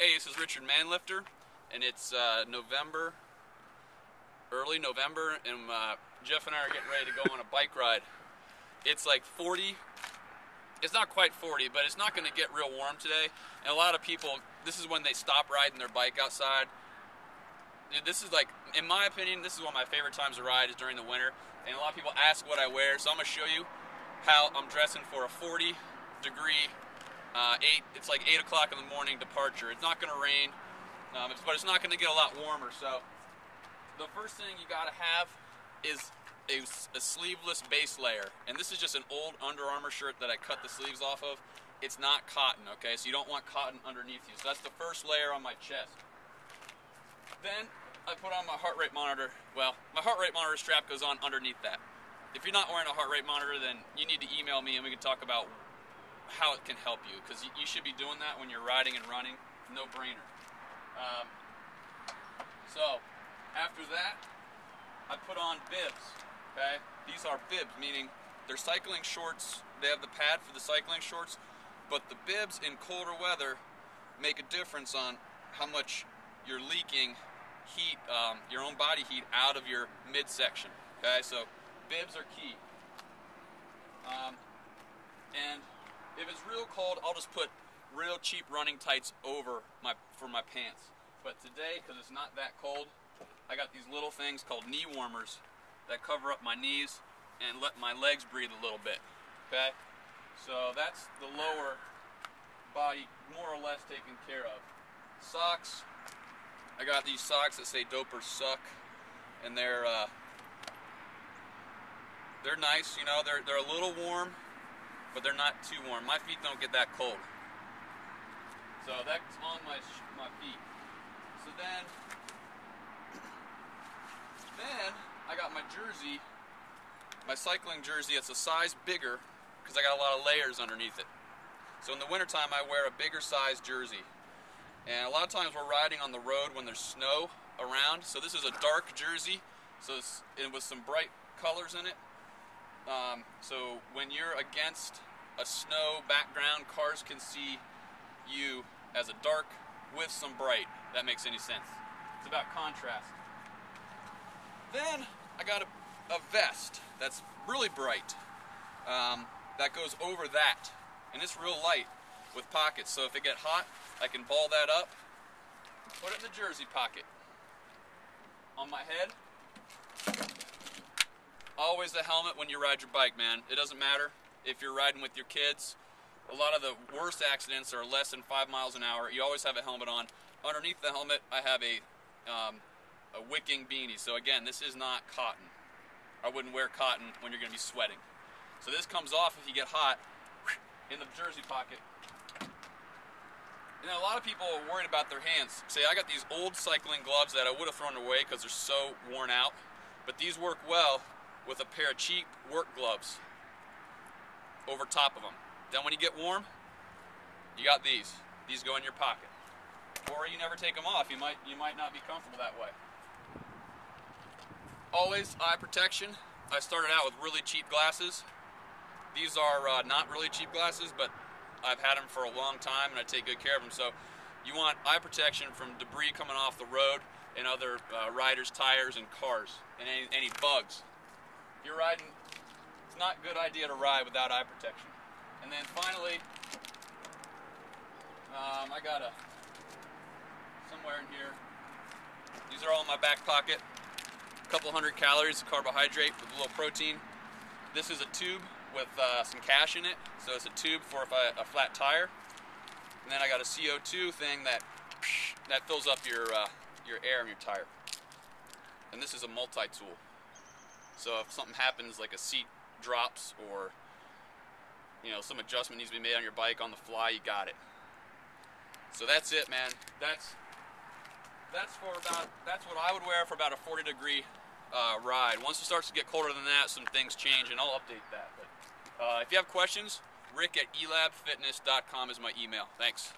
Hey, this is Richard Manlifter, and it's early November, and Jeff and I are getting ready to go on a bike ride. It's like 40, it's not quite 40, but it's not going to get real warm today, and a lot of people, this is when they stop riding their bike outside. This is like, in my opinion, this is one of my favorite times to ride is during the winter, and a lot of people ask what I wear, so I'm going to show you how I'm dressing for a 40 degree it's like 8 o'clock in the morning departure. It's not going to rain, but it's not going to get a lot warmer. So the first thing you got to have is a sleeveless base layer. And this is just an old Under Armour shirt that I cut the sleeves off of. It's not cotton, okay? So you don't want cotton underneath you. So that's the first layer on my chest. Then I put on my heart rate monitor. Well, my heart rate monitor strap goes on underneath that. If you're not wearing a heart rate monitor, then you need to email me and we can talk about how it can help you, because you should be doing that when you're riding and running. No brainer. So after that, I put on bibs. Okay, these are bibs, meaning they're cycling shorts. They have the pad for the cycling shorts, but the bibs in colder weather make a difference on how much you're leaking heat, your own body heat, out of your midsection. Okay, so bibs are key. And if it's real cold, I'll just put real cheap running tights over for my pants. But today, because it's not that cold, I got these little things called knee warmers that cover up my knees and let my legs breathe a little bit. Okay? So that's the lower body more or less taken care of. Socks. I got these socks that say "Dopers Suck," and they're nice. You know, they're a little warm, but they're not too warm. My feet don't get that cold. So that's on my feet. So then I got my jersey, my cycling jersey. It's a size bigger because I got a lot of layers underneath it. So in the wintertime, I wear a bigger size jersey. And a lot of times we're riding on the road when there's snow around. So this is a dark jersey, so with some bright colors in it. So when you're against a snow background, cars can see you as a dark with some bright. If that makes any sense. It's about contrast. Then I got a vest that's really bright, that goes over that, and it's real light with pockets. So if it gets hot, I can ball that up, put it in the jersey pocket. On my head, always the helmet when you ride your bike, man. It doesn't matter if you're riding with your kids. A lot of the worst accidents are less than 5 miles an hour. You always have a helmet on. Underneath the helmet, I have a wicking beanie. So again, this is not cotton. I wouldn't wear cotton when you're going to be sweating. So this comes off if you get hot in the jersey pocket. And then a lot of people are worried about their hands. Say, I got these old cycling gloves that I would have thrown away because they're so worn out, but these work well with a pair of cheap work gloves over top of them. Then when you get warm, you got these. These go in your pocket. Or you never take them off. You might not be comfortable that way. Always eye protection. I started out with really cheap glasses. These are not really cheap glasses, but I've had them for a long time and I take good care of them. So you want eye protection from debris coming off the road and other riders' tires and cars and any bugs. If you're riding, it's not a good idea to ride without eye protection. And then finally, I got somewhere in here, these are all in my back pocket. A couple hundred calories of carbohydrate with a little protein. This is a tube with some cash in it, so it's a tube for a flat tire. And then I got a CO2 thing that fills up your air in your tire. And this is a multi-tool. So if something happens, like a seat drops or some adjustment needs to be made on your bike on the fly, you got it. So that's it, man. That's what I would wear for about a 40 degree ride. Once it starts to get colder than that, some things change, and I'll update that. But if you have questions, rick@elabfitness.com is my email. Thanks.